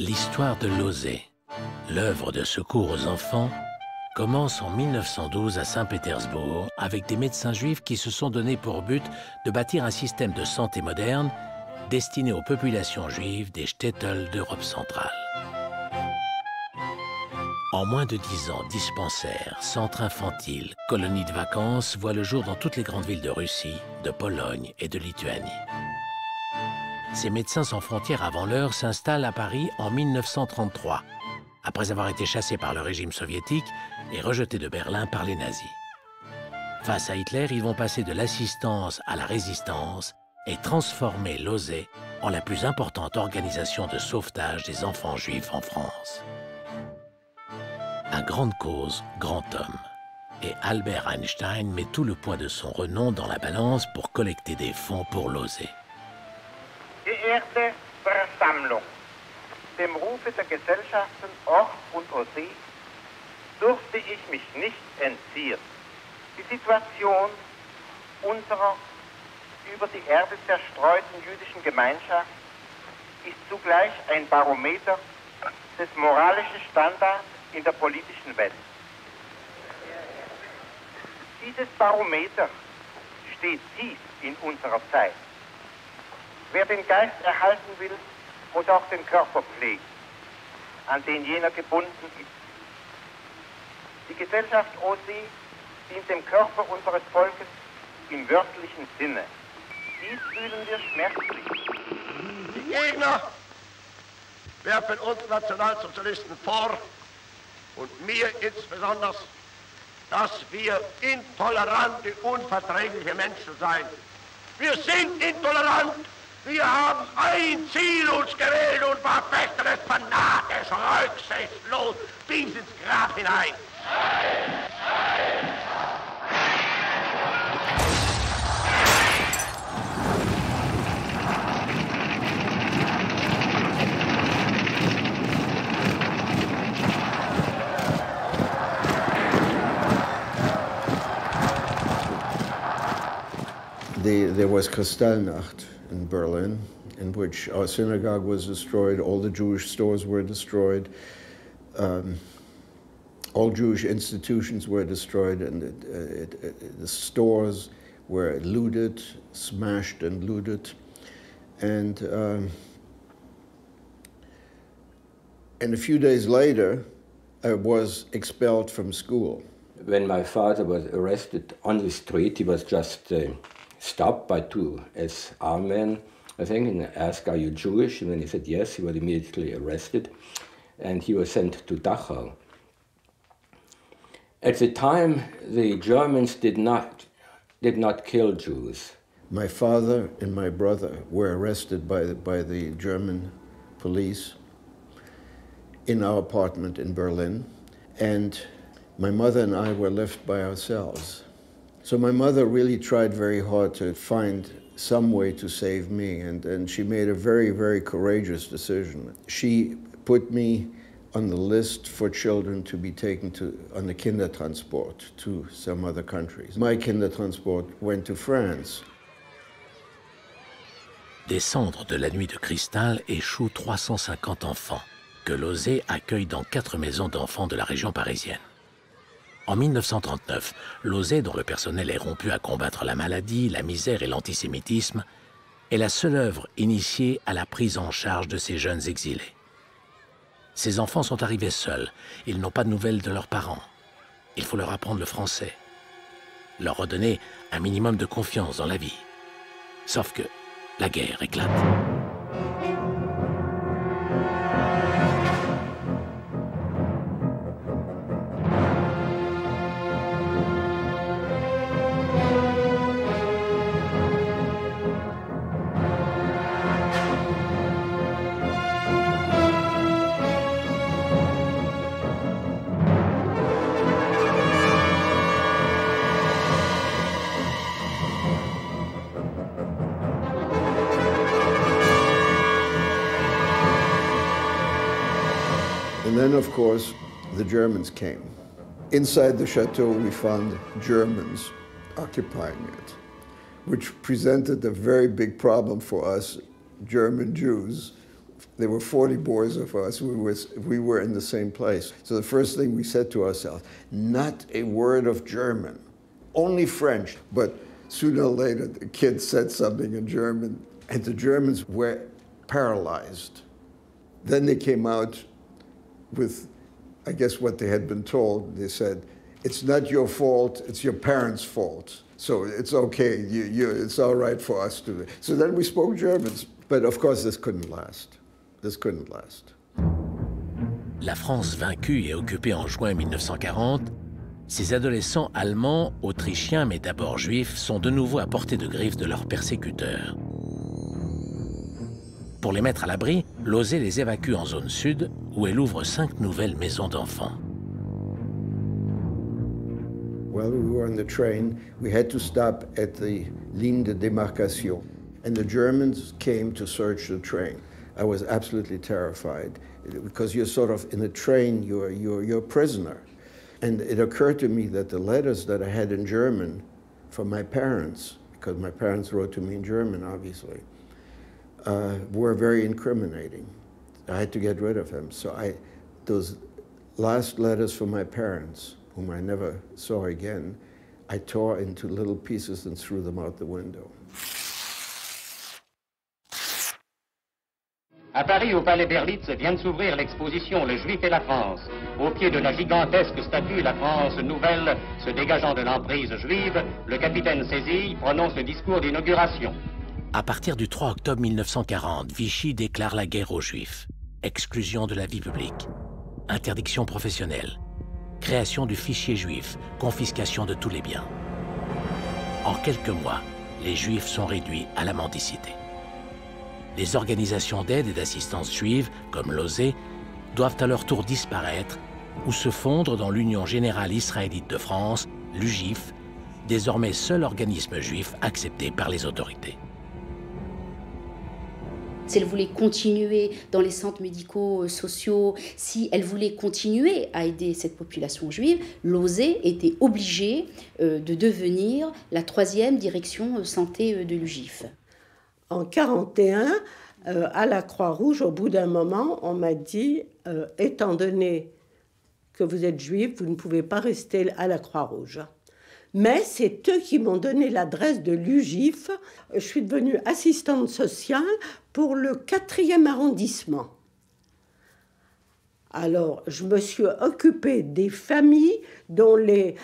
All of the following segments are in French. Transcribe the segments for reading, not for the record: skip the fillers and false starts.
L'histoire de Losay, l'œuvre de secours aux enfants, commence en 1912 à Saint-Pétersbourg avec des médecins juifs qui se sont donnés pour but de bâtir un système de santé moderne destiné aux populations juives des shtetls d'Europe centrale. En moins de 10 ans, dispensaires, centres infantiles, colonies de vacances voient le jour dans toutes les grandes villes de Russie, de Pologne et de Lituanie. Ces médecins sans frontières avant l'heure s'installent à Paris en 1933, après avoir été chassés par le régime soviétique et rejetés de Berlin par les nazis. Face à Hitler, ils vont passer de l'assistance à la résistance et transformer Losay en la plus importante organisation de sauvetage des enfants juifs en France. À grande cause, grand homme. Et Albert Einstein met tout le poids de son renom dans la balance pour collecter des fonds pour Losay. Geehrte Versammlung, dem Rufe der Gesellschaften Ort und Osee durfte ich mich nicht entziehen. Die Situation unserer über die Erde zerstreuten jüdischen Gemeinschaft ist zugleich ein Barometer des moralischen Standards in der politischen Welt. Dieses Barometer steht tief in unserer Zeit. Wer den Geist erhalten will, muss auch den Körper pflegen, an den jener gebunden ist. Die Gesellschaft Osee dient dem Körper unseres Volkes im wörtlichen Sinne. Dies fühlen wir schmerzlich. Die Gegner werfen uns Nationalsozialisten vor, und mir insbesondere, dass wir intolerante, unverträgliche Menschen seien. Wir sind intolerant. Wir haben ein Ziel uns gewählt und verfechten es fanatisch, rücksichtslos bis ins Grab hinein. There was Kristallnacht in Berlin, in which our synagogue was destroyed, all the Jewish stores were destroyed, all Jewish institutions were destroyed, and the stores were looted, smashed and looted. And a few days later, I was expelled from school. When my father was arrested on the street, he was just stopped by two SR men, I think, and asked, "Are you Jewish?" And when he said yes, he was immediately arrested, and he was sent to Dachau. At the time, the Germans did not kill Jews. My father and my brother were arrested by the German police in our apartment in Berlin, and my mother and I were left by ourselves. So my mother really tried very hard to find some way to save me, and she made a very, very courageous decision. She put me on the list for children to be taken on the Kindertransport to some other countries. My Kindertransport went to France. Des cendres de la nuit de cristal échouent 350 enfants que Losay accueille dans 4 maisons d'enfants de la région parisienne. En 1939, Losay, dont le personnel est rompu à combattre la maladie, la misère et l'antisémitisme, est la seule œuvre initiée à la prise en charge de ces jeunes exilés. Ces enfants sont arrivés seuls, ils n'ont pas de nouvelles de leurs parents. Il faut leur apprendre le français, leur redonner un minimum de confiance dans la vie. Sauf que la guerre éclate. And then, of course, the Germans came. Inside the chateau, we found Germans occupying it, which presented a very big problem for us German Jews. There were 40 boys of us. We were in the same place. So the first thing we said to ourselves, not a word of German, only French. But sooner or later, the kids said something in German, and the Germans were paralyzed. Then they came out with, I guess, what they had been told. They said, it's not your fault, it's your parents' fault. So it's okay, it's all right for us to. So then we spoke German. But of course, this couldn't last. This couldn't last. La France vaincue et occupée en juin 1940, ces adolescents allemands, autrichiens, mais d'abord juifs, sont de nouveau à portée de griffes de leurs persécuteurs. Pour les mettre à l'abri, Losey les évacue en zone sud, où elle ouvre 5 nouvelles maisons d'enfants. While we were on the train, we had to stop at the ligne de démarcation, and the Germans came to search the train. I was absolutely terrified, because you're sort of in a train, you're a prisoner. And it occurred to me that the letters that I had in German from my parents, because my parents wrote to me in German, obviously, were very incriminating. I had to get rid of them. So those last letters from my parents, whom I never saw again, I tore into little pieces and threw them out the window. À Paris, au Palais Berlitz, vient de s'ouvrir l'exposition Le Juif et la France. Au pied de la gigantesque statue La France nouvelle, se dégageant de l'emprise juive, le capitaine Sézille prononce le discours d'inauguration. À partir du 3 octobre 1940, Vichy déclare la guerre aux Juifs. Exclusion de la vie publique, interdiction professionnelle, création du fichier juif, confiscation de tous les biens. En quelques mois, les Juifs sont réduits à la mendicité. Les organisations d'aide et d'assistance juives, comme Losey, doivent à leur tour disparaître ou se fondre dans l'Union générale israélite de France, l'UGIF, désormais seul organisme juif accepté par les autorités. Si elle voulait continuer dans les centres médicaux sociaux, si elle voulait continuer à aider cette population juive, Losey était obligée de devenir la 3e direction santé de l'UGIF. En 1941, à la Croix-Rouge, au bout d'un moment, on m'a dit étant donné que vous êtes juif, vous ne pouvez pas rester à la Croix-Rouge. Mais c'est eux qui m'ont donné l'adresse de l'UGIF. Je suis devenue assistante sociale pour le 4e arrondissement. Alors, je me suis occupée des familles dont les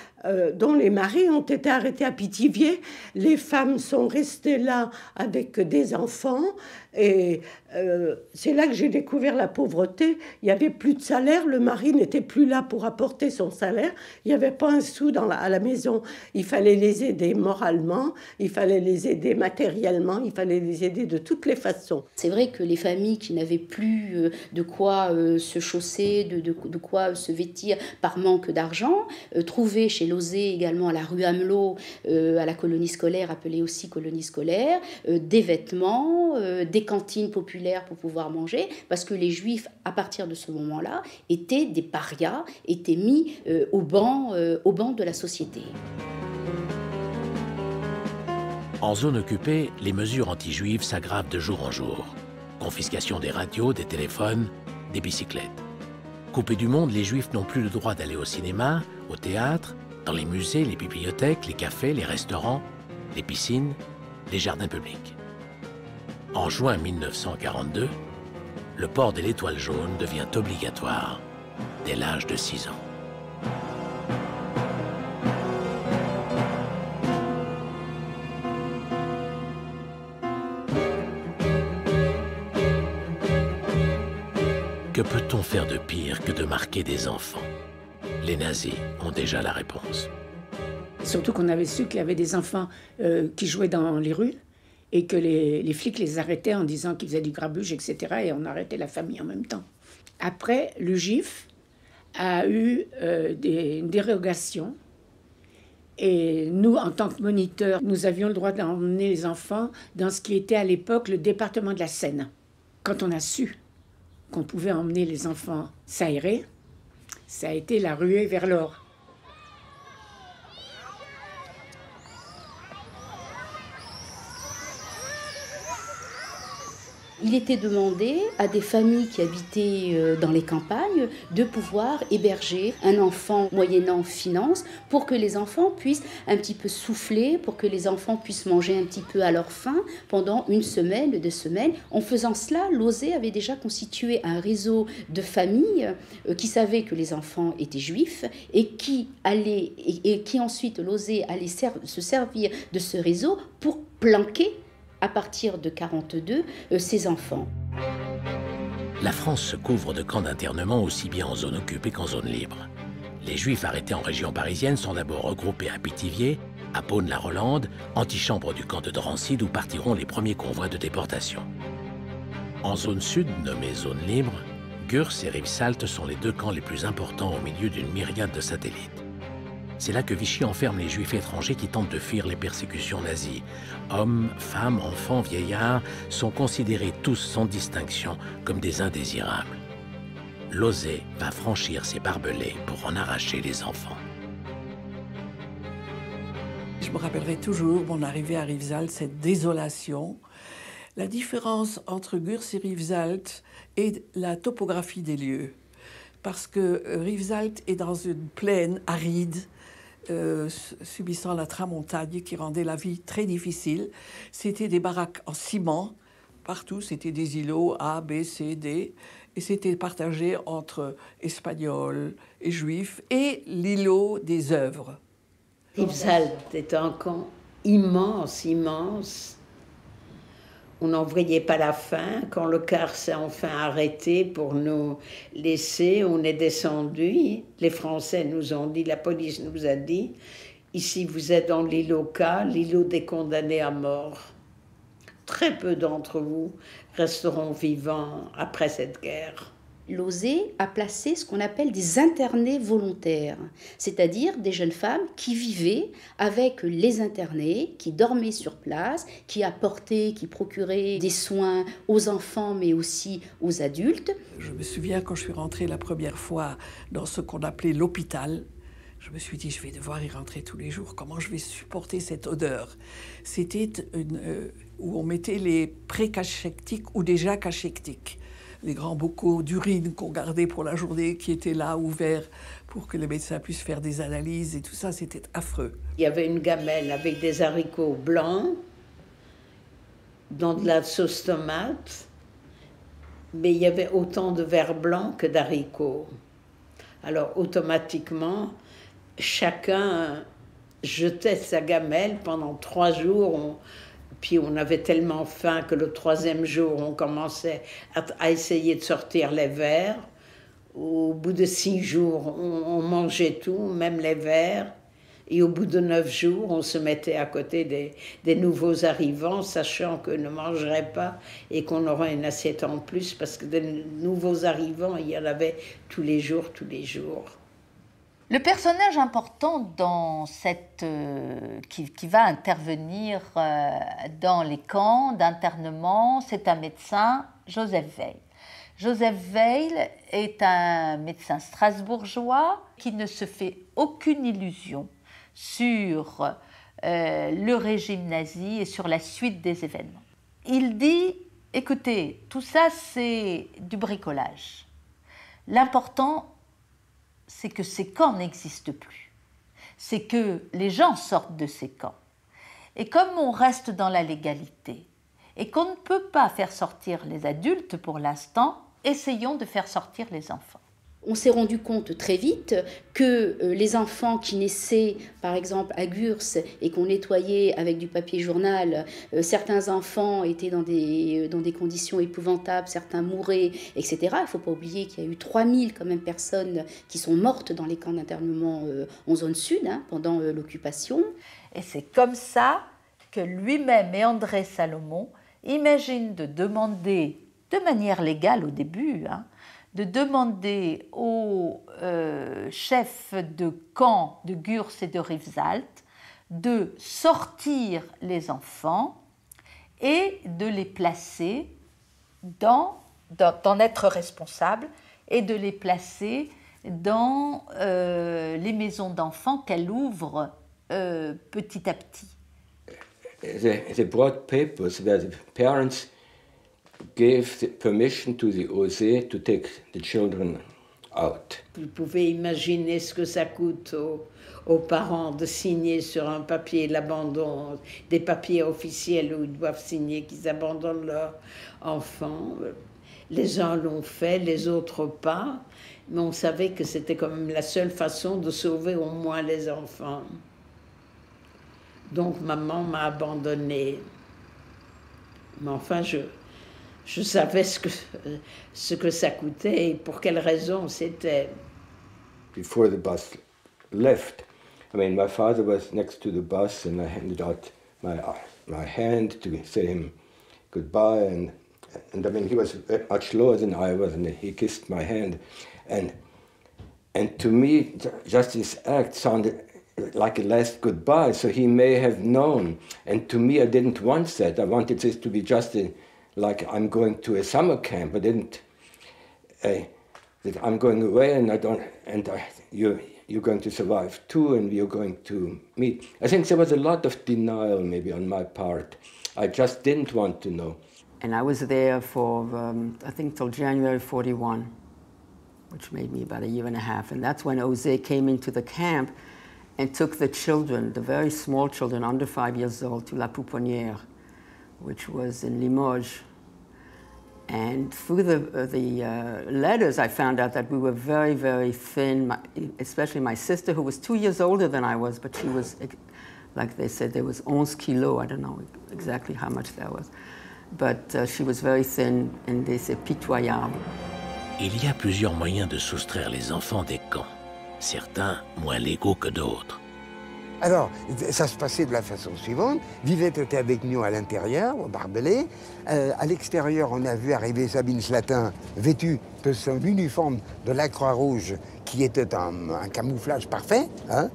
maris ont été arrêtés à Pithiviers. Les femmes sont restées là avec des enfants. Et c'est là que j'ai découvert la pauvreté. Il n'y avait plus de salaire. Le mari n'était plus là pour apporter son salaire. Il n'y avait pas un sou à la maison. Il fallait les aider moralement. Il fallait les aider matériellement. Il fallait les aider de toutes les façons. C'est vrai que les familles qui n'avaient plus de quoi se chausser, de quoi se vêtir par manque d'argent, trouvaient chez Losey également à la rue Amelot, à la colonie scolaire, appelée aussi colonie scolaire, des vêtements, des cantines populaires pour pouvoir manger, parce que les Juifs, à partir de ce moment-là, étaient des parias, étaient mis au banc de la société. En zone occupée, les mesures anti-juives s'aggravent de jour en jour. Confiscation des radios, des téléphones, des bicyclettes. Coupés du monde, les Juifs n'ont plus le droit d'aller au cinéma, au théâtre, dans les musées, les bibliothèques, les cafés, les restaurants, les piscines, les jardins publics. En juin 1942, le port de l'étoile jaune devient obligatoire dès l'âge de 6 ans. Que peut-on faire de pire que de marquer des enfants? Les nazis ont déjà la réponse. Surtout qu'on avait su qu'il y avait des enfants qui jouaient dans les rues et que les flics les arrêtaient en disant qu'ils faisaient du grabuge, etc. Et on arrêtait la famille en même temps. Après, le GIF a eu une dérogation. Et nous, en tant que moniteurs, nous avions le droit d'emmener les enfants dans ce qui était à l'époque le département de la Seine. Quand on a su qu'on pouvait emmener les enfants s'aérer, ça a été la ruée vers l'or. Il était demandé à des familles qui habitaient dans les campagnes de pouvoir héberger un enfant moyennant finance pour que les enfants puissent un petit peu souffler, pour que les enfants puissent manger un petit peu à leur faim pendant 1 semaine, 2 semaines. En faisant cela, Lauzet avait déjà constitué un réseau de familles qui savaient que les enfants étaient juifs et qui ensuite Lauzet allait se servir de ce réseau pour planquer à partir de 1942, ses enfants. La France se couvre de camps d'internement aussi bien en zone occupée qu'en zone libre. Les Juifs arrêtés en région parisienne sont d'abord regroupés à Pithiviers, à Beaune-la-Rolande, antichambre du camp de Drancy, d'où partiront les premiers convois de déportation. En zone sud, nommée zone libre, Gurs et Rivesaltes sont les 2 camps les plus importants au milieu d'une myriade de satellites. C'est là que Vichy enferme les Juifs étrangers qui tentent de fuir les persécutions nazies. Hommes, femmes, enfants, vieillards sont considérés tous sans distinction comme des indésirables. Lauzet va franchir ses barbelés pour en arracher les enfants. Je me rappellerai toujours mon arrivée à Rivesaltes, cette désolation. La différence entre Gurs et Rivesaltes est la topographie des lieux. Parce que Rivesaltes est dans une plaine aride, subissant la tramontagne qui rendait la vie très difficile. C'était des baraques en ciment, partout, c'était des îlots A, B, C, D, et c'était partagé entre Espagnols et Juifs, et l'îlot des œuvres. Rivesaltes est un camp immense, immense. On n'en voyait pas la fin. Quand le car s'est enfin arrêté pour nous laisser, on est descendu. Les Français nous ont dit, la police nous a dit, ici vous êtes dans l'îlot K, l'îlot des condamnés à mort. Très peu d'entre vous resteront vivants après cette guerre. Lauzet a placé ce qu'on appelle des internés volontaires, c'est-à-dire des jeunes femmes qui vivaient avec les internés, qui dormaient sur place, qui apportaient, qui procuraient des soins aux enfants mais aussi aux adultes. Je me souviens quand je suis rentrée la première fois dans ce qu'on appelait l'hôpital, je me suis dit je vais devoir y rentrer tous les jours, comment je vais supporter cette odeur. C'était où on mettait les pré-cachectiques ou déjà cachectiques. Les grands bocaux d'urine qu'on gardait pour la journée, qui étaient là, ouverts, pour que les médecins puissent faire des analyses et tout ça, c'était affreux. Il y avait une gamelle avec des haricots blancs, dans de la sauce tomate, mais il y avait autant de verre blanc que d'haricots. Alors, automatiquement, chacun jetait sa gamelle pendant 3 jours. Puis on avait tellement faim que le 3e jour, on commençait à essayer de sortir les verres. Au bout de 6 jours, on mangeait tout, même les verres. Et au bout de 9 jours, on se mettait à côté des nouveaux arrivants, sachant qu'eux ne mangeraient pas et qu'on aurait une assiette en plus, parce que des nouveaux arrivants, il y en avait tous les jours, tous les jours. Le personnage important dans qui va intervenir dans les camps d'internement, c'est un médecin, Joseph Weil. Joseph Weil est un médecin strasbourgeois qui ne se fait aucune illusion sur le régime nazi et sur la suite des événements. Il dit, écoutez, tout ça c'est du bricolage. L'important, c'est que ces camps n'existent plus. C'est que les gens sortent de ces camps. Et comme on reste dans la légalité et qu'on ne peut pas faire sortir les adultes pour l'instant, essayons de faire sortir les enfants. On s'est rendu compte très vite que les enfants qui naissaient, par exemple à Gurs, et qu'on nettoyait avec du papier journal, certains enfants étaient dans des conditions épouvantables, certains mouraient, etc. Il ne faut pas oublier qu'il y a eu 3000 quand même personnes qui sont mortes dans les camps d'internement en zone sud pendant l'occupation. Et c'est comme ça que lui-même et André Salomon imaginent de demander, de manière légale au début, de demander aux chefs de camp de Gurs et de Rivesaltes de sortir les enfants et de les placer d'en être responsables et de les placer dans les maisons d'enfants qu'elle ouvre petit à petit. They brought papers where the parents gave the permission to the OSE to take the children out. Vous pouvez imaginer ce que ça coûte aux parents de signer sur un papier l'abandon, des papiers officiels où ils doivent signer qu'ils abandonnent leur enfant. Les uns l'ont fait, les autres pas, mais on savait que c'était quand même la seule façon de sauver au moins les enfants. Donc maman m'a abandonnée. Mais enfin, je savais ce que ça coûtait et pour quelle raison c'était. Before the bus left, I mean, my father was next to the bus and I handed out my hand to say him goodbye. And I mean, he was much lower than I was and he kissed my hand. And to me, just this act sounded like a last goodbye, so he may have known. And to me, I didn't want that. I wanted this to be just like I'm going to a summer camp. I didn't, that I'm going away and you're going to survive too, and we're going to meet. I think there was a lot of denial maybe on my part. I just didn't want to know. And I was there for, I think, till January 41, which made me about a year and a half. And that's when Jose came into the camp and took the children, the very small children, under 5 years old, to La Pouponnière, which was in Limoges. And through the letters, I found out that we were very, very thin, especially my sister, who was 2 years older than I was, but she was, like they said, there was 11 kilos. I don't know exactly how much that was. But she was very thin, and they said pitoyable. Il y a plusieurs moyens de soustraire les enfants des camps, certains moins légaux que d'autres. Alors, ça se passait de la façon suivante. Vivette était avec nous à l'intérieur, au Barbelé. À l'extérieur, on a vu arriver Sabine Slatin, vêtue de son uniforme de la Croix-Rouge, qui était un camouflage parfait, hein,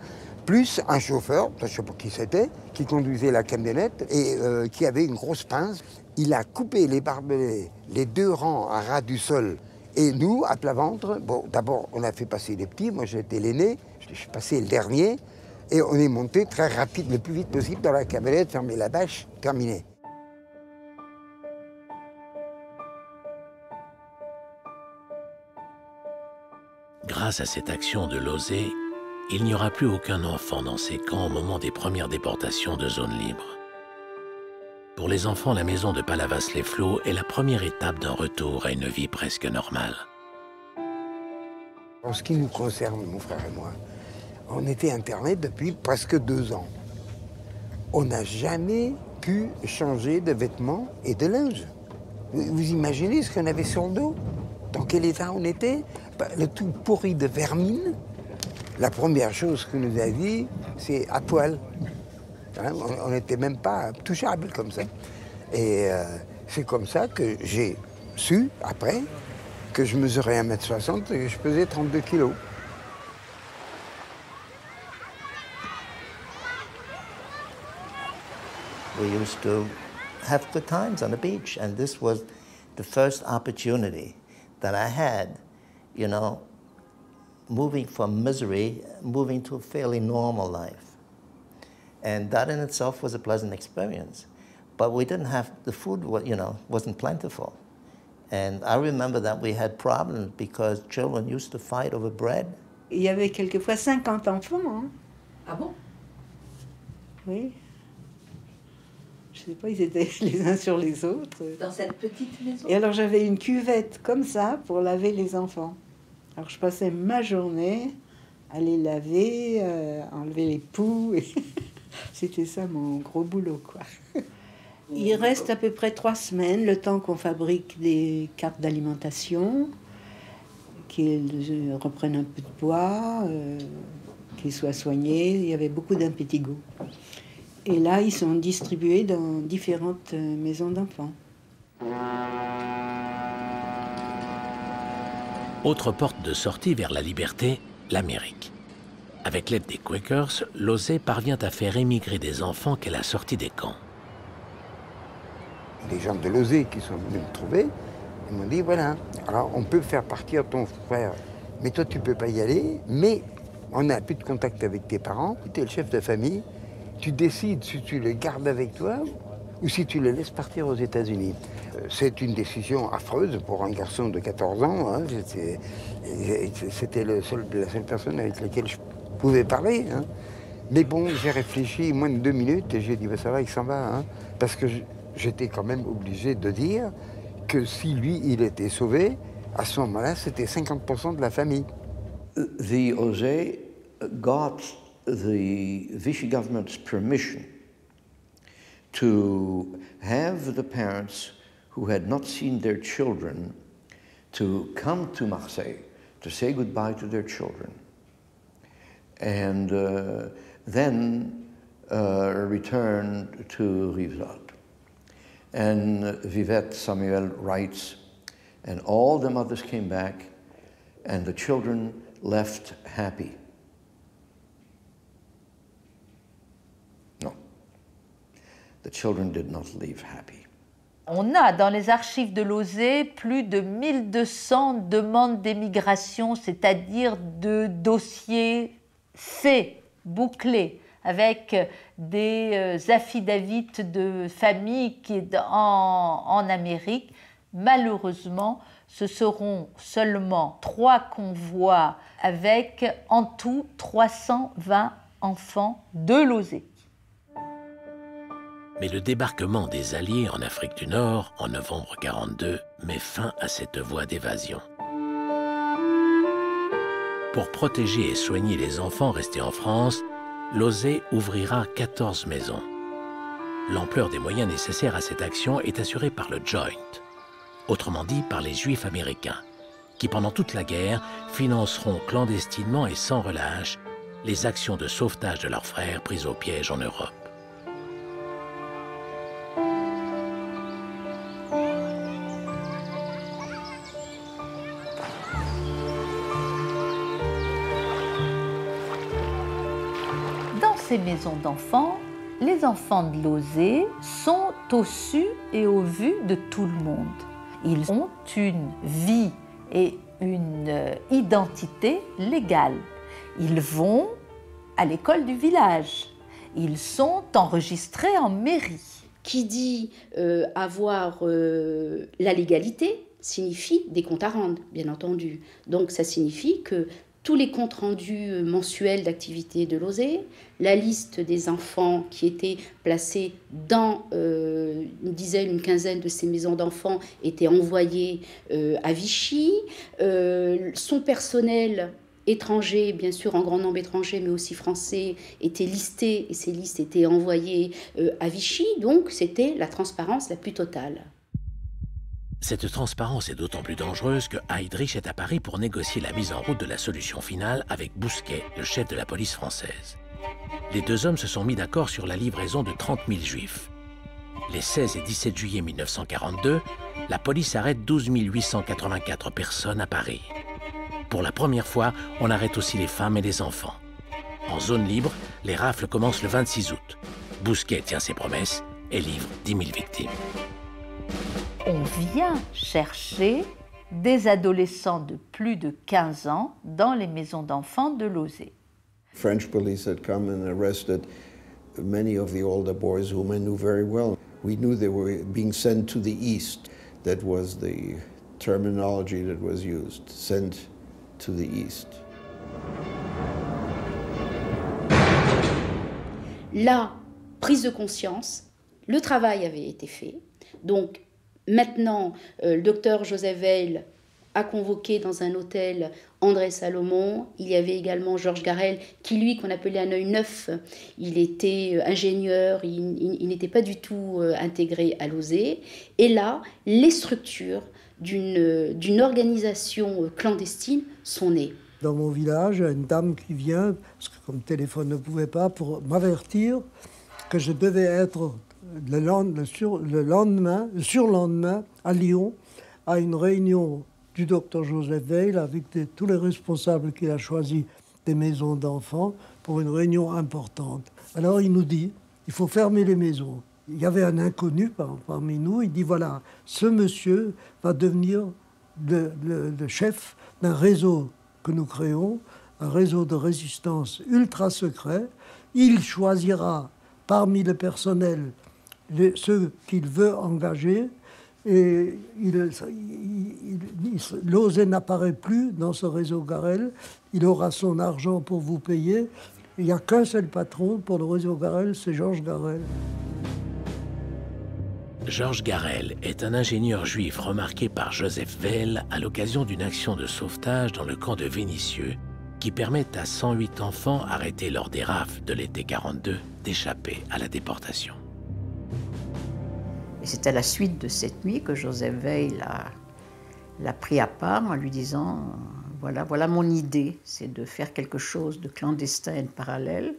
plus un chauffeur, je ne sais pas qui c'était, qui conduisait la camionnette et qui avait une grosse pince. Il a coupé les barbelés, les deux rangs à ras du sol. Et nous, à plat ventre, bon, d'abord, on a fait passer les petits. Moi, j'étais l'aîné, je suis passé le dernier. Et on est monté très rapide, le plus vite possible dans la camionnette, fermer la bâche, terminé. Grâce à cette action de Losé, il n'y aura plus aucun enfant dans ces camps au moment des premières déportations de zones libres. Pour les enfants, la maison de Palavas-les-Flots est la première étape d'un retour à une vie presque normale. En ce qui nous concerne, mon frère et moi, on était internés depuis presque 2 ans. On n'a jamais pu changer de vêtements et de linge. Vous imaginez ce qu'on avait sur le dos? Dans quel état on était? Le tout pourri de vermine. La première chose qu'on nous a dit, c'est à poil. Hein, on n'était même pas touchable comme ça. Et c'est comme ça que j'ai su, après, que je mesurais 1m60 et que je pesais 32 kilos. We used to have good times on the beach, and this was the first opportunity that I had, you know, moving from misery, moving to a fairly normal life. And that in itself was a pleasant experience. But we didn't have, the food, you know, wasn't plentiful. And I remember that we had problems because children used to fight over bread. Il y avait quelquefois 50 enfants. Hein? Ah bon? Oui. Je sais pas, ils étaient les uns sur les autres. Dans cette petite maison? Et alors j'avais une cuvette comme ça pour laver les enfants. Alors je passais ma journée à les laver, enlever les poux. Et c'était ça mon gros boulot, quoi. Il reste à peu près 3 semaines, le temps qu'on fabrique des cartes d'alimentation, qu'ils reprennent un peu de poids, qu'ils soient soignés. Il y avait beaucoup d'impétigo. Et là, ils sont distribués dans différentes maisons d'enfants. Autre porte de sortie vers la liberté, l'Amérique. Avec l'aide des Quakers, Losé parvient à faire émigrer des enfants qu'elle a sortis des camps. Les gens de Losé qui sont venus me trouver, ils m'ont dit, voilà, alors on peut faire partir ton frère, mais toi tu peux pas y aller, mais on n'a plus de contact avec tes parents, tu es le chef de famille, tu décides si tu les gardes avec toi ou si tu les laisses partir aux États-Unis. C'est une décision affreuse pour un garçon de 14 ans. Hein. C'était la seule personne avec laquelle je pouvais parler. Hein. Mais bon, j'ai réfléchi moins de 2 minutes et j'ai dit, ça va, il s'en va. Hein. Parce que j'étais quand même obligé de dire que si lui, il était sauvé, à ce moment-là, c'était 50% de la famille. The OSE got the Vichy government's permission to have the parents who had not seen their children to come to Marseille to say goodbye to their children. And then returned to Rivesaltes. And Vivette Samuel writes, and all the mothers came back, and the children left happy. No, the children did not leave happy. On a dans les archives de l'OSE plus de 1200 demandes d'émigration, c'est-à-dire de dossiers faits, bouclés, avec des affidavits de familles en Amérique. Malheureusement, ce seront seulement 3 convois avec en tout 320 enfants de l'OSE. Mais le débarquement des Alliés en Afrique du Nord, en novembre 1942, met fin à cette voie d'évasion. Pour protéger et soigner les enfants restés en France, l'OSE ouvrira 14 maisons. L'ampleur des moyens nécessaires à cette action est assurée par le Joint, autrement dit par les Juifs américains, qui pendant toute la guerre financeront clandestinement et sans relâche les actions de sauvetage de leurs frères pris au piège en Europe. Ces maisons d'enfants, les enfants de l'OSE sont au su et au vu de tout le monde. Ils ont une vie et une identité légale. Ils vont à l'école du village. Ils sont enregistrés en mairie. Qui dit avoir la légalité signifie des comptes à rendre, bien entendu. Donc ça signifie que tous les comptes rendus mensuels d'activité de l'OSE, la liste des enfants qui étaient placés dans une dizaine, une quinzaine de ces maisons d'enfants étaient envoyés à Vichy. Son personnel étranger, bien sûr en grand nombre étranger, mais aussi français, était listé et ces listes étaient envoyées à Vichy. Donc c'était la transparence la plus totale. Cette transparence est d'autant plus dangereuse que Heydrich est à Paris pour négocier la mise en route de la solution finale avec Bousquet, le chef de la police française. Les deux hommes se sont mis d'accord sur la livraison de 30 000 juifs. Les 16 et 17 juillet 1942, la police arrête 12 884 personnes à Paris. Pour la première fois, on arrête aussi les femmes et les enfants. En zone libre, les rafles commencent le 26 août. Bousquet tient ses promesses et livre 10 000 victimes. On vient chercher des adolescents de plus de 15 ans dans les maisons d'enfants de l'OSE. French police had come and arrested many of the older boys whom I knew very well. We knew they were being sent to the east. That was the terminology that was used, sent to the east. La prise de conscience, le travail avait été fait. Donc, maintenant, le docteur Joseph Weil a convoqué dans un hôtel André Salomon. Il y avait également Georges Garel, qui lui, qu'on appelait un œil neuf, il était ingénieur, il n'était pas du tout intégré à l'OSE. Et là, les structures d'une organisation clandestine sont nées. Dans mon village, il y a une dame qui vient, parce que comme téléphone ne pouvait pas, pour m'avertir que je devais être le surlendemain à Lyon, à une réunion du docteur Joseph Weil avec tous les responsables qu'il a choisis des maisons d'enfants pour une réunion importante. Alors il nous dit, il faut fermer les maisons. Il y avait un inconnu parmi nous, il dit voilà, ce monsieur va devenir le chef d'un réseau que nous créons, un réseau de résistance ultra secret. Il choisira parmi le personnel ceux qu'il veut engager. Et l'OSE n'apparaît plus dans ce réseau Garel. Il aura son argent pour vous payer. Il n'y a qu'un seul patron pour le réseau Garel, c'est Georges Garel. Georges Garel est un ingénieur juif remarqué par Joseph Weil à l'occasion d'une action de sauvetage dans le camp de Vénissieux qui permet à 108 enfants arrêtés lors des rafles de l'été 42 d'échapper à la déportation. Et c'est à la suite de cette nuit que Joseph Weil l'a pris à part en lui disant voilà mon idée, c'est de faire quelque chose de clandestin et de parallèle.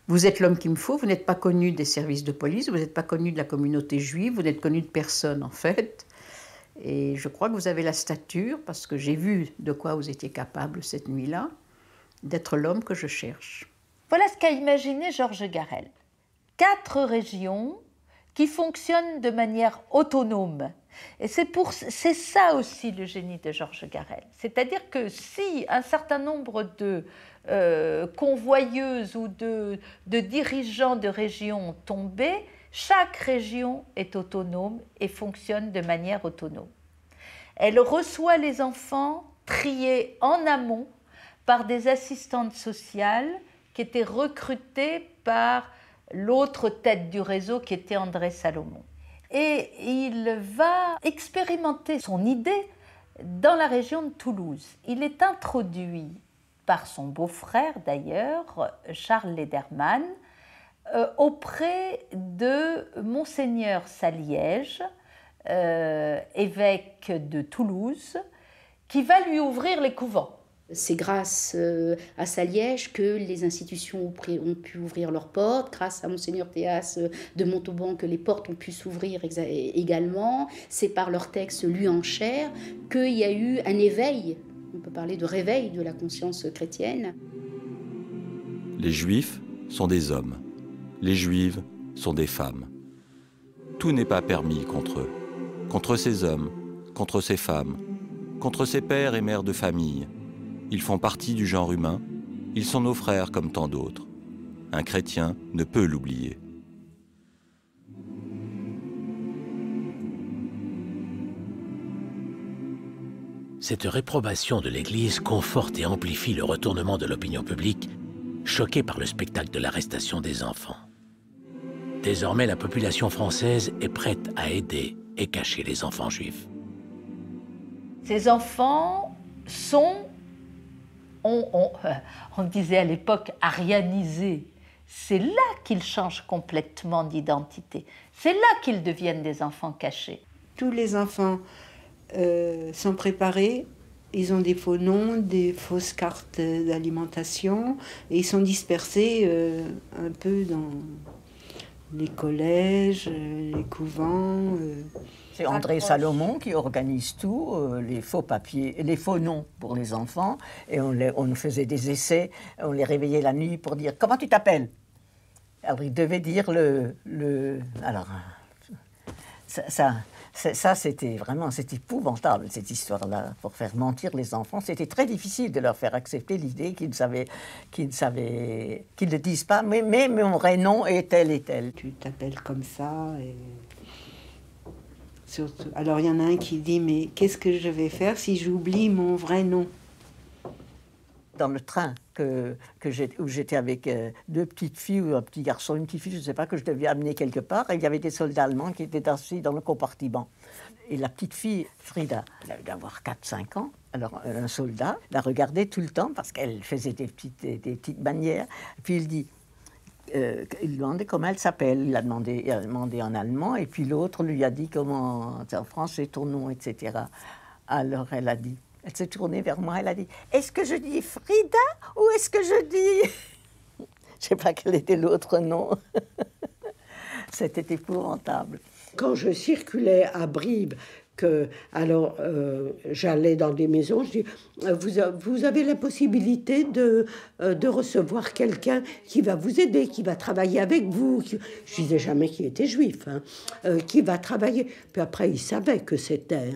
Vous êtes l'homme qu'il me faut, vous n'êtes pas connu des services de police, vous n'êtes pas connu de la communauté juive, vous n'êtes connu de personne en fait. Et je crois que vous avez la stature, parce que j'ai vu de quoi vous étiez capable cette nuit-là, d'être l'homme que je cherche. Voilà ce qu'a imaginé Georges Garel. 4 régions qui fonctionnent de manière autonome. Et c'est ça aussi le génie de Georges Garel. C'est-à-dire que si un certain nombre de convoyeuses ou de dirigeants de régions ont tombé, chaque région est autonome et fonctionne de manière autonome. Elle reçoit les enfants triés en amont par des assistantes sociales qui étaient recrutées par l'autre tête du réseau qui était André Salomon. Et il va expérimenter son idée dans la région de Toulouse. Il est introduit par son beau-frère d'ailleurs, Charles Lederman, auprès de Monseigneur Saliège, évêque de Toulouse, qui va lui ouvrir les couvents. C'est grâce à Saliège que les institutions ont pu ouvrir leurs portes, grâce à Monseigneur Théas de Montauban que les portes ont pu s'ouvrir également. C'est par leurs textes lus en chair qu'il y a eu un éveil, on peut parler de réveil de la conscience chrétienne. Les Juifs sont des hommes, les Juives sont des femmes. Tout n'est pas permis contre ces hommes, contre ces femmes, contre ces pères et mères de famille. Ils font partie du genre humain, ils sont nos frères comme tant d'autres. Un chrétien ne peut l'oublier. Cette réprobation de l'Église conforte et amplifie le retournement de l'opinion publique, choquée par le spectacle de l'arrestation des enfants. Désormais, la population française est prête à aider et cacher les enfants juifs. Ces enfants sont, on disait à l'époque, arianisés. C'est là qu'ils changent complètement d'identité. C'est là qu'ils deviennent des enfants cachés. Tous les enfants sont préparés, ils ont des faux noms, des fausses cartes d'alimentation, et ils sont dispersés un peu dans les collèges, les couvents. C'est André Salomon qui organise tout, les faux papiers, les faux noms pour les enfants, et on nous faisait des essais, on les réveillait la nuit pour dire « Comment tu t'appelles ?» Alors ils devaient dire alors, ça c'était vraiment, c'est épouvantable cette histoire-là, pour faire mentir les enfants. C'était très difficile de leur faire accepter l'idée qu'ils ne disent pas, mais mon vrai nom est tel et tel. Tu t'appelles comme ça et... Surtout. Alors il y en a un qui dit, mais qu'est-ce que je vais faire si j'oublie mon vrai nom? Dans le train où j'étais avec 2 petites filles ou un petit garçon, une petite fille, je ne sais pas, que je devais amener quelque part, et il y avait des soldats allemands qui étaient assis dans le compartiment. Et la petite fille, Frida, elle avait d'avoir 4-5 ans, alors un soldat la regardait tout le temps parce qu'elle faisait des petites manières, puis il dit... il demandait comment elle s'appelle, il a demandé en allemand, et puis l'autre lui a dit comment, en français, ton nom, etc. Alors elle s'est tournée vers moi, elle a dit « Est-ce que je dis Frida ou est-ce que je dis... » Je ne sais pas quel était l'autre nom. C'était épouvantable. Quand je circulais à Brive, j'allais dans des maisons, je dis vous avez la possibilité de recevoir quelqu'un qui va vous aider, qui va travailler avec vous. Je disais jamais qu'il était juif, qui va travailler. Puis après, ils savaient que c'était,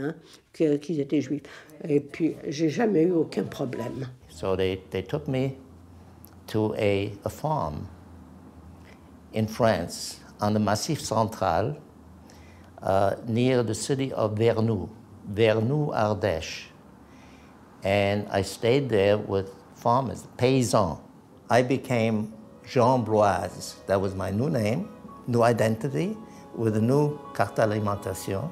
qu'ils étaient juifs. Et puis, j'ai jamais eu aucun problème. So they took me to a farm in France on the Massif Central, near the city of Vernou, Ardèche. And I stayed there with farmers, paysans. I became Jean Bloise. That was my new name, new identity, with a new carte d'alimentation.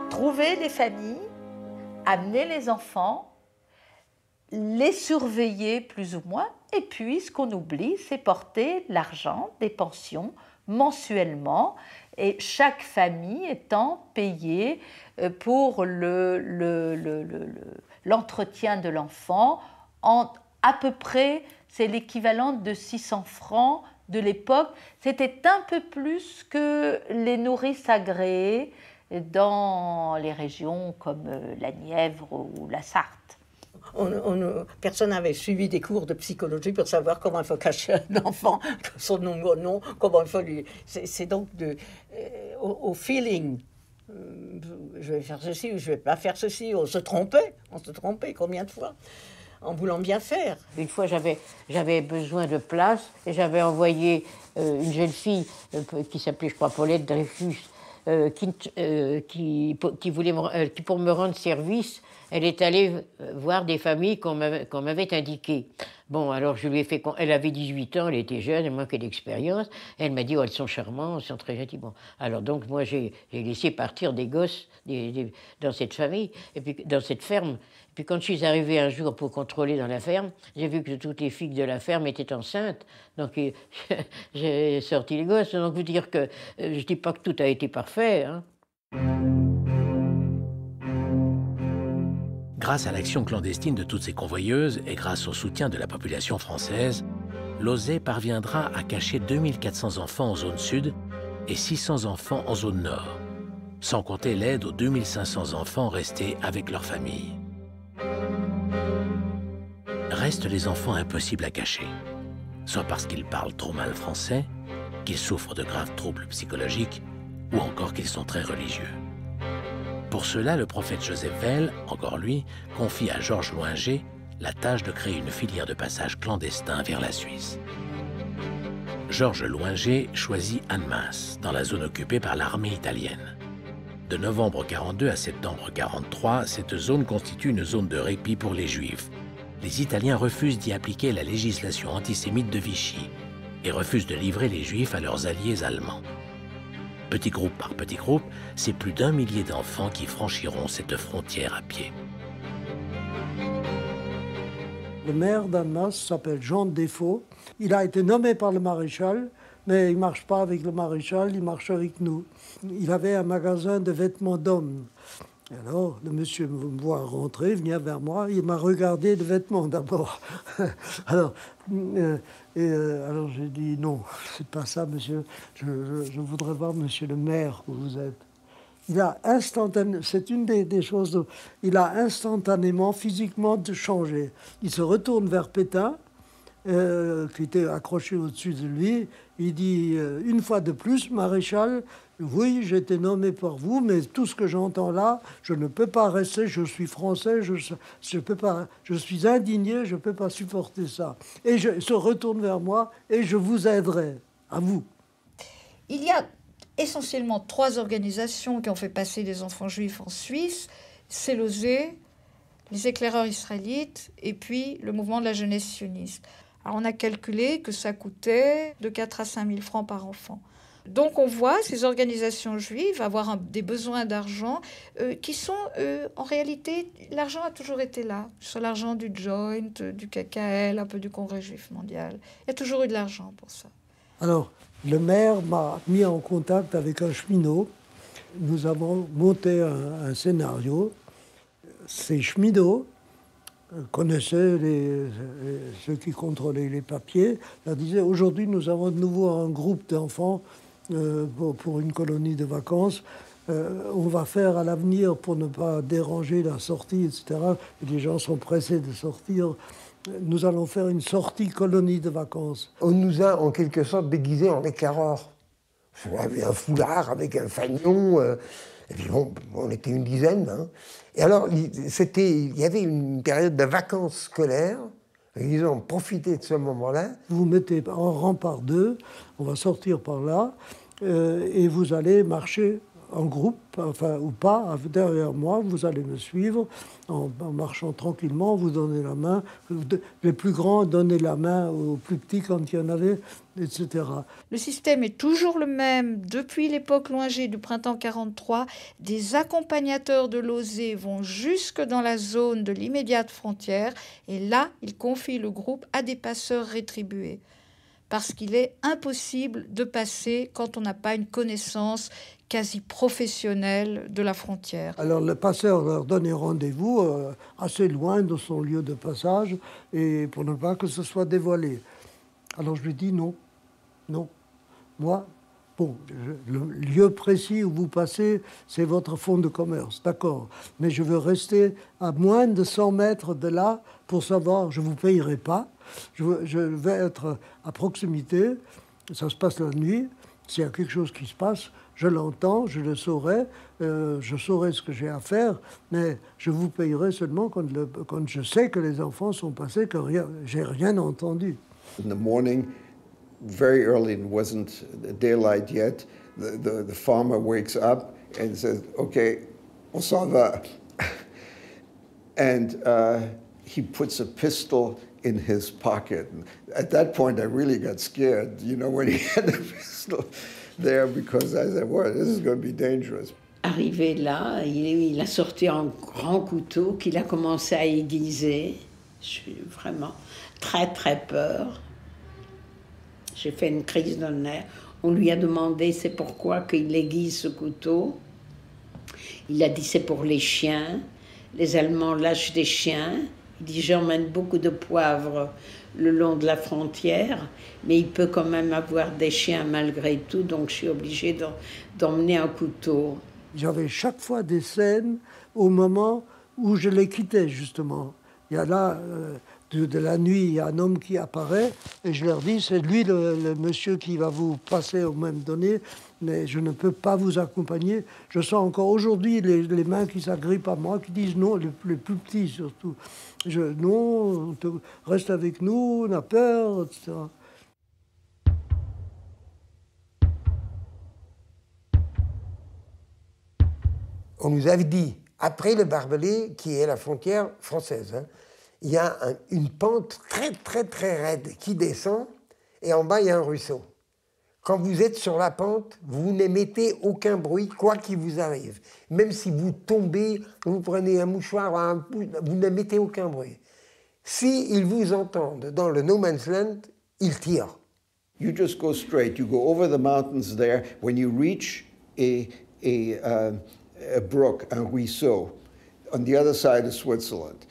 Trouver les familles, amener les enfants, les surveiller plus ou moins, et puis ce qu'on oublie, c'est porter l'argent des pensions mensuellement, et chaque famille étant payée pour l'entretien de l'enfant en à peu près, c'est l'équivalent de 600 francs de l'époque. C'était un peu plus que les nourrices agréées dans les régions comme la Nièvre ou la Sarthe. Personne n'avait suivi des cours de psychologie pour savoir comment il faut cacher un enfant, son nom, comment il faut lui... C'est donc au feeling. Je vais faire ceci ou je ne vais pas faire ceci. On se trompait combien de fois en voulant bien faire. Une fois, j'avais besoin de place et j'avais envoyé une jeune fille qui s'appelait, je crois, Paulette Dreyfus, qui pour me rendre service, elle est allée voir des familles qu'on m'avait indiquées. Bon, alors je lui ai fait... Elle avait 18 ans, elle était jeune, elle manquait d'expérience. Elle m'a dit, oh, elles sont charmantes, elles sont très gentilles. Bon, alors donc, moi, j'ai laissé partir des gosses dans cette famille, et puis dans cette ferme. Et puis quand je suis arrivée un jour pour contrôler dans la ferme, j'ai vu que toutes les filles de la ferme étaient enceintes. Donc j'ai sorti les gosses. Donc vous dire que je ne dis pas que tout a été parfait, hein. Grâce à l'action clandestine de toutes ces convoyeuses et grâce au soutien de la population française, l'OSER parviendra à cacher 2400 enfants en zone sud et 600 enfants en zone nord, sans compter l'aide aux 2500 enfants restés avec leur famille. Restent les enfants impossibles à cacher, soit parce qu'ils parlent trop mal français, qu'ils souffrent de graves troubles psychologiques, ou encore qu'ils sont très religieux. Pour cela, le prophète Joseph Weil, encore lui, confie à Georges Loinger la tâche de créer une filière de passage clandestin vers la Suisse. Georges Loinger choisit Annemasse, dans la zone occupée par l'armée italienne. De novembre 42 à septembre 43, cette zone constitue une zone de répit pour les Juifs. Les Italiens refusent d'y appliquer la législation antisémite de Vichy et refusent de livrer les Juifs à leurs alliés allemands. Petit groupe par petit groupe, c'est plus d'1 millier d'enfants qui franchiront cette frontière à pied. Le maire d'Annemasse s'appelle Jean Défaut. Il a été nommé par le maréchal, mais il ne marche pas avec le maréchal, il marche avec nous. Il avait un magasin de vêtements d'hommes. Alors, le monsieur me voit rentrer, venir vers moi, il m'a regardé de vêtements d'abord. Alors j'ai dit non, c'est pas ça, monsieur. Je voudrais voir monsieur le maire où vous êtes. Il a instantanément, c'est une des choses, il a instantanément, physiquement changé. Il se retourne vers Pétain, qui était accroché au-dessus de lui. Il dit une fois de plus, maréchal, oui, j'ai été nommé par vous, mais tout ce que j'entends là, je ne peux pas rester, je suis français, je peux pas, je suis indigné, je ne peux pas supporter ça. Et il se retourne vers moi et je vous aiderai, à vous. Il y a essentiellement 3 organisations qui ont fait passer des enfants juifs en Suisse. C'est l'OSER, les éclaireurs israélites et puis le mouvement de la jeunesse sioniste. Alors on a calculé que ça coûtait de 4 à 5 000 francs par enfant. Donc on voit ces organisations juives avoir des besoins d'argent qui sont, en réalité, l'argent a toujours été là. Sur l'argent du Joint, du KKL, un peu du Congrès juif mondial. Il y a toujours eu de l'argent pour ça. Alors, le maire m'a mis en contact avec un cheminot. Nous avons monté un scénario. Ces cheminots connaissaient ceux qui contrôlaient les papiers. Ils disaient, aujourd'hui, nous avons de nouveau un groupe d'enfants pour une colonie de vacances. on va faire à l'avenir pour ne pas déranger la sortie, etc. Et les gens sont pressés de sortir. Nous allons faire une sortie colonie de vacances. On nous a en quelque sorte déguisés en éclaireurs. On avait un foulard avec un fanion, et puis bon, on était une dizaine. Hein. Et alors, il y avait une période de vacances scolaires. Ils ont profité de ce moment-là. Vous vous mettez en rang par deux, on va sortir par là, et vous allez marcher en groupe, enfin ou pas, derrière moi, vous allez me suivre en marchant tranquillement, vous donnez la main, les plus grands donnaient la main aux plus petits quand il y en avait, etc. Le système est toujours le même depuis l'époque Loinger du printemps 43. Des accompagnateurs de Lauzé vont jusque dans la zone de l'immédiate frontière et là, ils confient le groupe à des passeurs rétribués. Parce qu'il est impossible de passer quand on n'a pas une connaissance quasi professionnelle de la frontière. Alors le passeur leur donnait rendez-vous assez loin de son lieu de passage et pour ne pas que ce soit dévoilé. Alors je lui dis non, moi, bon, le lieu précis où vous passez, c'est votre fonds de commerce, d'accord, mais je veux rester à moins de 100 mètres de là pour savoir, je ne vous payerai pas. Je vais être à proximité, ça se passe la nuit, s'il y a quelque chose qui se passe, je l'entends, je le saurai, je saurai ce que j'ai à faire, mais je vous payerai seulement quand je sais que les enfants sont passés, que j'ai rien entendu. In the morning, very early, it wasn't daylight yet, the farmer wakes up and says, okay, on s'en va. And he puts a pistol in his pocket. At that point, I really got scared, you know, when he had the pistol there, because I said, well, this is going to be dangerous. Arrivé là, il a sorti un grand couteau qu'il a commencé à aiguiser. J'ai vraiment très, très peur. J'ai fait une crise de nerfs. On lui a demandé c'est pourquoi qu'il aiguise ce couteau. Il a dit c'est pour les chiens. Les Allemands lâchent des chiens. Il dit j'emmène beaucoup de poivre le long de la frontière, mais il peut quand même avoir des chiens malgré tout, donc je suis obligée d'emmener un couteau. J'avais chaque fois des scènes au moment où je les quittais, justement. Il y a là, de la nuit, il y a un homme qui apparaît, et je leur dis, c'est lui le monsieur qui va vous passer au même donné, mais je ne peux pas vous accompagner. Je sens encore aujourd'hui les mains qui s'agrippent à moi, qui disent non, les plus petits surtout. Non, reste avec nous, on a peur, etc. On nous avait dit, après le Barbelé, qui est la frontière française, hein, il y a une pente très, très, très raide qui descend, et en bas, il y a un ruisseau. Quand vous êtes sur la pente, vous n'émettez aucun bruit, quoi qu'il vous arrive. Même si vous tombez, vous prenez un mouchoir, vous n'émettez aucun bruit. Si ils vous entendent dans le no man's land, ils tirent. You just go straight. You go over the mountains there. When you reach a brook, un ruisseau, on the other side of Switzerland,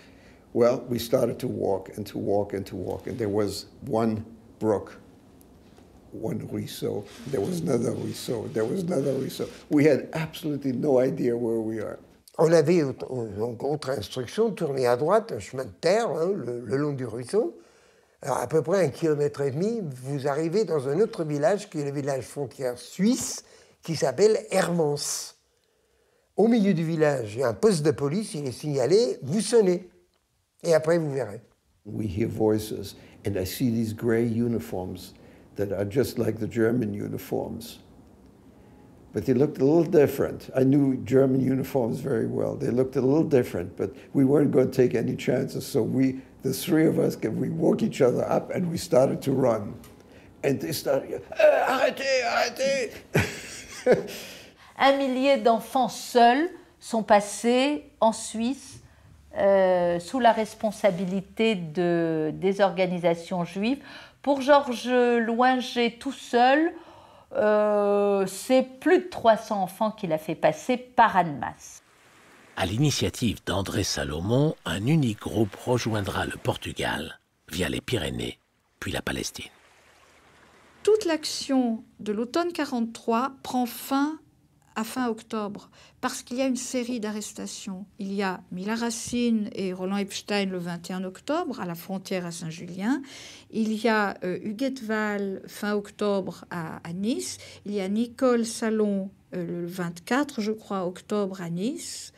well, we started to walk and to walk and to walk, and there was one brook, one ruisseau. There was another ruisseau. There was another ruisseau. We had absolutely no idea where we are. On avait, en contre-instruction, tourné à droite, un chemin de terre, hein, le long du ruisseau. Alors, à peu près 1,5 km, vous arrivez dans un autre village, qui est le village frontière suisse, qui s'appelle Hermance. Au milieu du village, il y a un poste de police, il est signalé, vous sonnez. Et après, vous verrez. We hear voices, and I see these gray uniforms that are just like the German uniforms. But they looked a little different. I knew German uniforms very well. They looked a little different, but we weren't going to take any chances. So the three of us, we woke each other up and we started to run. And they started, arrêtez, arrêtez! 1 millier d'enfants seuls sont passés en Suisse sous la responsabilité des organisations juives. Pour Georges Loinger tout seul, c'est plus de 300 enfants qu'il a fait passer par Annemasse. À l'initiative d'André Salomon, un unique groupe rejoindra le Portugal via les Pyrénées, puis la Palestine. Toute l'action de l'automne 43 prend fin à fin octobre, parce qu'il y a une série d'arrestations. Il y a Mila Racine et Roland Epstein le 21 octobre, à la frontière à Saint-Julien. Il y a Huguette Wahl fin octobre à Nice. Il y a Nicole Salon le 24, je crois, octobre à Nice.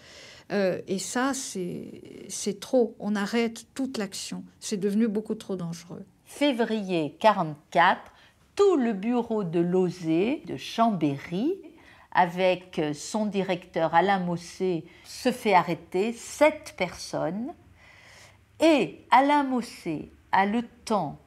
Et ça, c'est trop. On arrête toute l'action. C'est devenu beaucoup trop dangereux. Février 1944, tout le bureau de Lauzé, de Chambéry, avec son directeur Alain Mossé, se fait arrêter, 7 personnes. Et Alain Mossé a le temps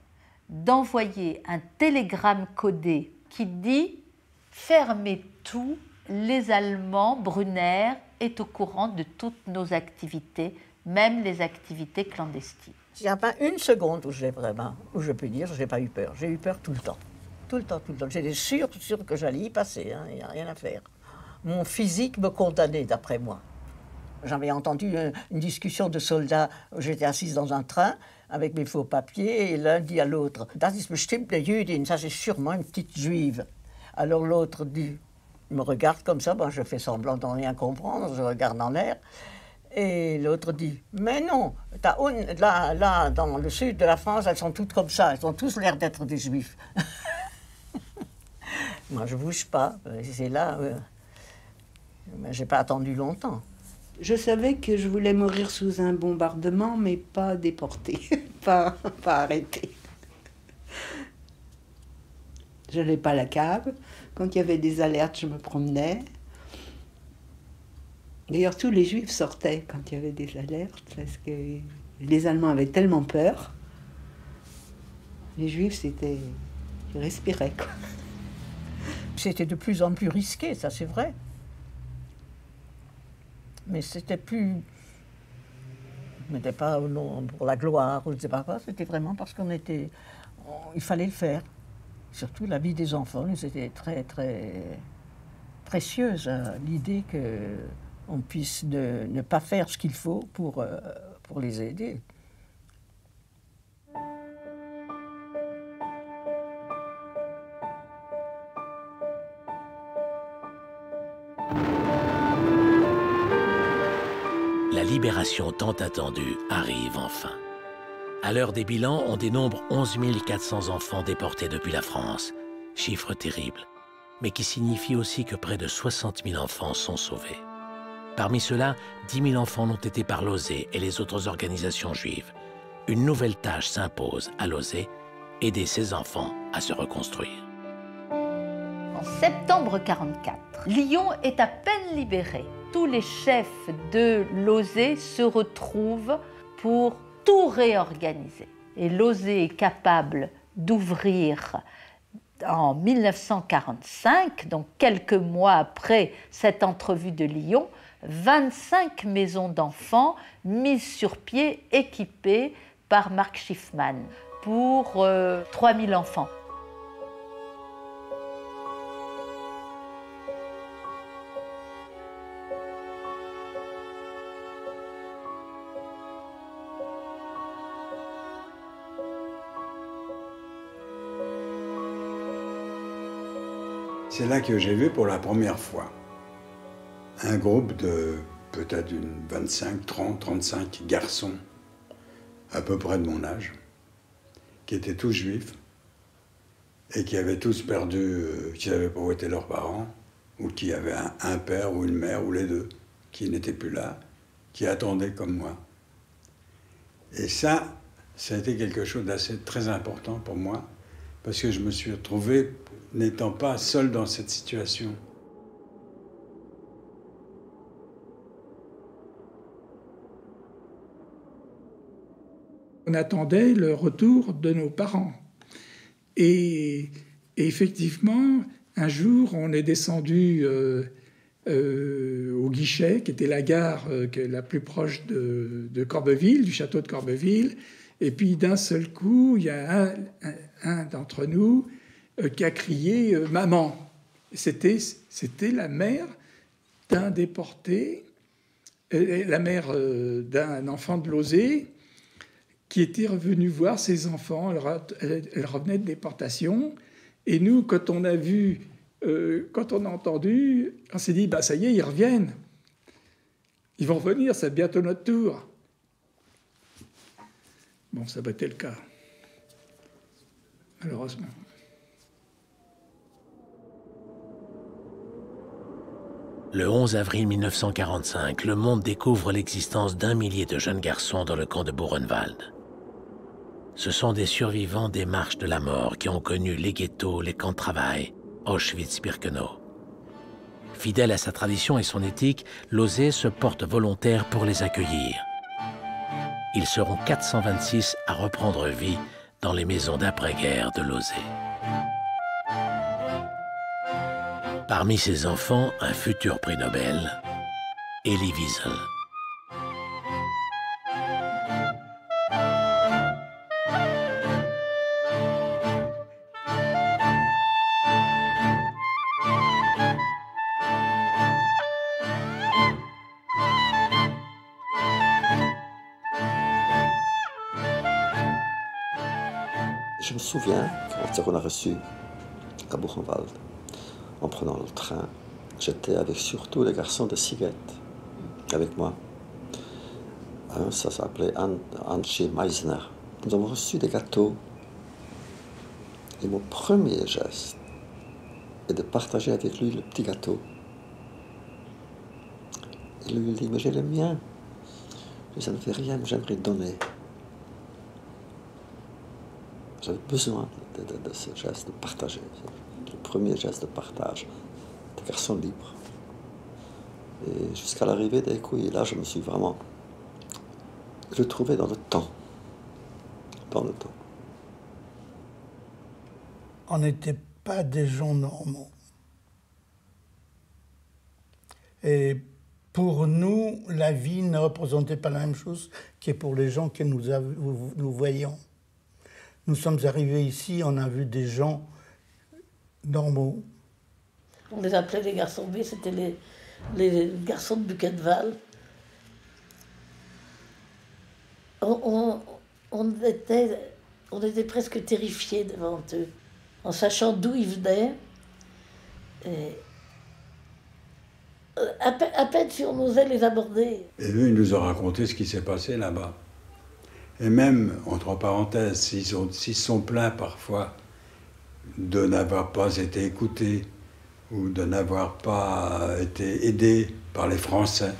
d'envoyer un télégramme codé qui dit « Fermez tout, les Allemands, Brunner est au courant de toutes nos activités, même les activités clandestines. » Il n'y a pas une seconde où je peux dire je n'ai pas eu peur. J'ai eu peur tout le temps. Tout le temps. J'étais sûre que j'allais y passer, il n'y a rien à faire. Mon physique me condamnait, d'après moi. J'avais entendu une discussion de soldats, j'étais assise dans un train avec mes faux papiers, et l'un dit à l'autre « Das ist bestimmt eine Jüdin, ça c'est sûrement une petite juive. » Alors l'autre dit, me regarde comme ça, je fais semblant de rien comprendre, je regarde en l'air, et l'autre dit « Mais non, là, dans le sud de la France, elles sont toutes comme ça, elles ont tous l'air d'être des juifs. » Moi, je ne bouge pas, c'est là... Mais je n'ai pas attendu longtemps. Je savais que je voulais mourir sous un bombardement, mais pas déporté, pas arrêté. Je n'allais pas à la cave. Quand il y avait des alertes, je me promenais. D'ailleurs, tous les Juifs sortaient quand il y avait des alertes, parce que les Allemands avaient tellement peur. Les Juifs, ils respiraient, quoi. C'était de plus en plus risqué, ça c'est vrai. Mais c'était plus... Ce n'était pas pour la gloire, ou je ne sais pas quoi, c'était vraiment parce il fallait le faire. Surtout la vie des enfants, c'était très, très précieuse, l'idée qu'on puisse ne pas faire ce qu'il faut pour les aider. La libération tant attendue arrive enfin. À l'heure des bilans, on dénombre 11 400 enfants déportés depuis la France. Chiffre terrible, mais qui signifie aussi que près de 60 000 enfants sont sauvés. Parmi ceux-là, 10 000 enfants l'ont été par Lauzé et les autres organisations juives. Une nouvelle tâche s'impose à Lauzé, aider ses enfants à se reconstruire. En septembre 1944, Lyon est à peine libéré. Tous les chefs de Lauzé se retrouvent pour tout réorganiser. Et Lauzé est capable d'ouvrir en 1945, donc quelques mois après cette entrevue de Lyon, 25 maisons d'enfants mises sur pied, équipées par Marc Schiffman pour 3000 enfants. C'est là que j'ai vu pour la première fois un groupe de peut-être 25, 30, 35 garçons, à peu près de mon âge, qui étaient tous juifs et qui avaient tous perdu, qui n'avaient pas été leurs parents, ou qui avaient un père ou une mère, ou les deux, qui n'étaient plus là, qui attendaient comme moi. Et ça a été quelque chose d'assez très important pour moi, parce que je me suis retrouvé n'étant pas seul dans cette situation. On attendait le retour de nos parents. Et effectivement, un jour, on est descendu au guichet, qui était la gare la plus proche de Corbeville, du château de Corbeville. Et puis, d'un seul coup, il y a un d'entre nous qui a crié « Maman ». C'était la mère d'un déporté, la mère d'un enfant de Lauzé, qui était revenue voir ses enfants. Elle revenait de déportation. Et nous, quand on a vu quand on a entendu, on s'est dit, bah, ça y est, ils reviennent. Ils vont revenir, c'est bientôt notre tour. Bon, ça n'a pas été le cas, malheureusement. Le 11 avril 1945, le monde découvre l'existence d'1 millier de jeunes garçons dans le camp de Buchenwald. Ce sont des survivants des marches de la mort qui ont connu les ghettos, les camps de travail, Auschwitz-Birkenau. Fidèle à sa tradition et son éthique, Losey se porte volontaire pour les accueillir. Ils seront 426 à reprendre vie dans les maisons d'après-guerre de Losey. Parmi ses enfants, un futur prix Nobel, Elie Wiesel. Je me souviens, quand on a reçu à Buchenwald, en prenant le train, j'étais avec surtout les garçons de Sighet, avec moi. Ça s'appelait Antje Meisner. Nous avons reçu des gâteaux. Et mon premier geste est de partager avec lui le petit gâteau. Et lui, il dit, mais j'ai le mien. Ça ne fait rien, mais j'aimerais donner. J'avais besoin de ce geste de partager. Le premier geste de partage, des garçons libres. Et jusqu'à l'arrivée des couilles, là, je me suis vraiment retrouvé dans le temps. Dans le temps. On n'était pas des gens normaux. Et pour nous, la vie ne représentait pas la même chose que pour les gens que nous voyions. Nous sommes arrivés ici, on a vu des gens normaux. On les appelait les garçons B, c'était les garçons de Buchenwald. On était presque terrifiés devant eux, en sachant d'où ils venaient. Et à peine si on osait les aborder. Et eux, ils nous ont raconté ce qui s'est passé là-bas. Et même, entre parenthèses, s'ils sont plaints parfois de n'avoir pas été écoutés ou de n'avoir pas été aidés par les Français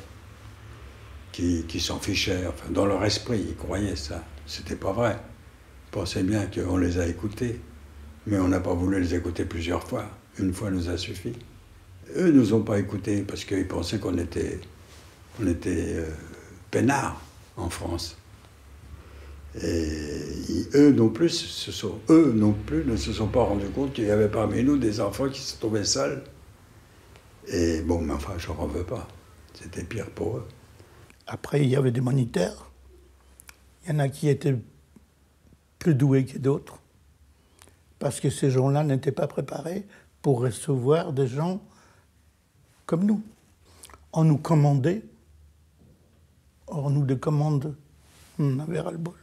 qui s'en fichaient, enfin, dans leur esprit, ils croyaient ça. C'était pas vrai. Ils pensaient bien qu'on les a écoutés, mais on n'a pas voulu les écouter plusieurs fois. Une fois nous a suffi. Eux ne nous ont pas écoutés parce qu'ils pensaient qu'on était peinards en France. Et eux non plus ne se sont pas rendus compte qu'il y avait parmi nous des enfants qui se trouvaient seuls. Et bon, mais enfin, je n'en veux pas. C'était pire pour eux. Après, il y avait des moniteurs. Il y en a qui étaient plus doués que d'autres. Parce que ces gens-là n'étaient pas préparés pour recevoir des gens comme nous. On nous commandait. Or, nous, des commandes, on avait ras-le-bol.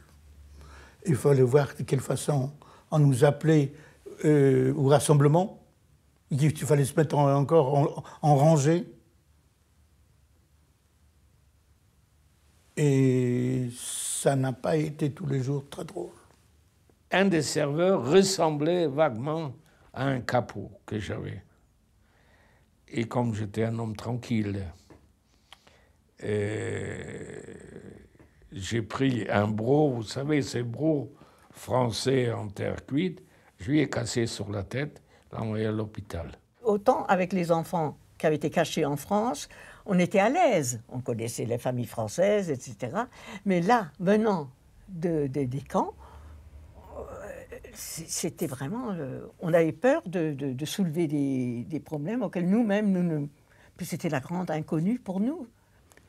Il fallait voir de quelle façon on nous appelait au rassemblement. Il fallait se mettre encore en rangée. Et ça n'a pas été tous les jours très drôle. Un des serveurs ressemblait vaguement à un capot que j'avais. Et comme j'étais un homme tranquille, j'ai pris un broc, vous savez, ces brocs français en terre cuite, je lui ai cassé sur la tête, l'ai envoyé à l'hôpital. Autant avec les enfants qui avaient été cachés en France, on était à l'aise. On connaissait les familles françaises, etc. Mais là, venant des camps, c'était vraiment... on avait peur de soulever des problèmes auxquels nous-mêmes, puis c'était la grande inconnue pour nous.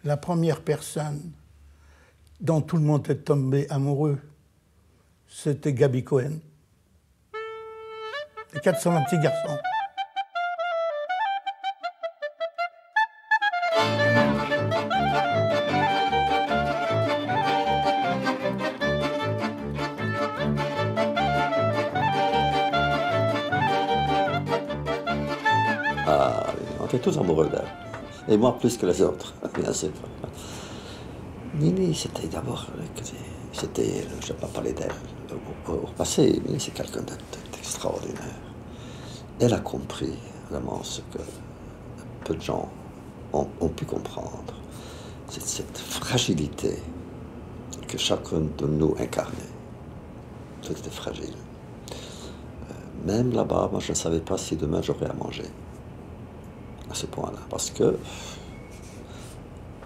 La première personne dont tout le monde est tombé amoureux, c'était Gaby Cohen. Les 400 petits garçons. était tous amoureux d'elle. Et moi plus que les autres, bien sûr. Nini, c'était d'abord, je ne vais pas parler d'elle au passé, Nini c'est quelqu'un d'extraordinaire. Elle a compris vraiment ce que peu de gens ont pu comprendre. C'est cette fragilité que chacun de nous incarnait. Tout était fragile. Même là-bas, moi je ne savais pas si demain j'aurais à manger. À ce point-là, parce que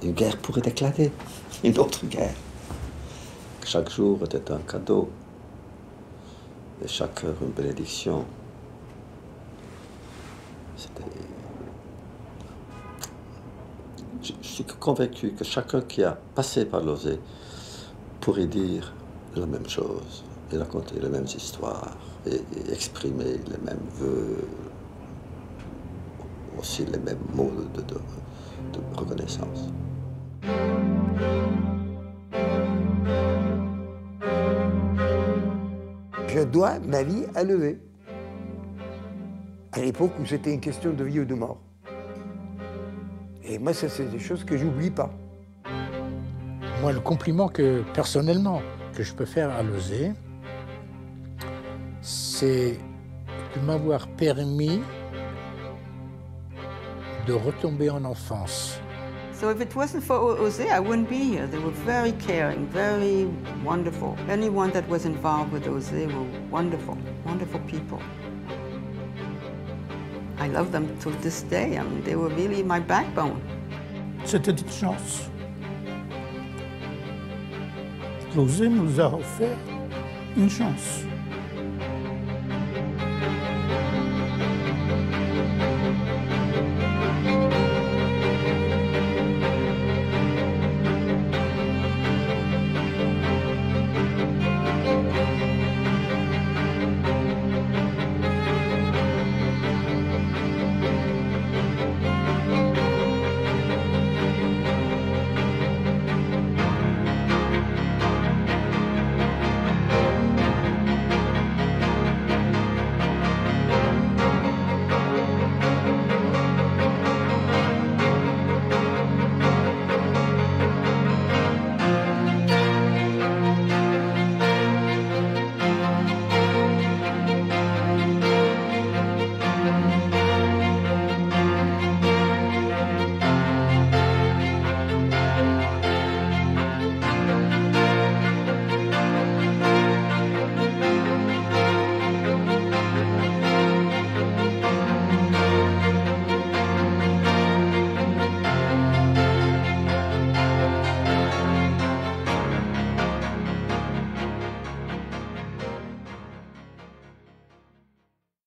une guerre pourrait éclater, une autre guerre. Chaque jour était un cadeau, et chaque heure une bénédiction. Je suis convaincu que chacun qui a passé par l'Osée pourrait dire la même chose, et raconter les mêmes histoires, et exprimer les mêmes vœux, aussi les mêmes mots de reconnaissance. Je dois ma vie à Losée. À l'époque où c'était une question de vie ou de mort. Et moi, ça, c'est des choses que j'oublie pas. Moi, le compliment que, personnellement, que je peux faire à Losée, c'est de m'avoir permis de retomber en enfance. So if it wasn't for Osée, I wouldn't be here. They were very caring, very wonderful. Anyone that was involved with Osée were wonderful, wonderful people. I love them to this day. I mean, they were really my backbone. C'était une chance. L'Osée nous a offert une chance.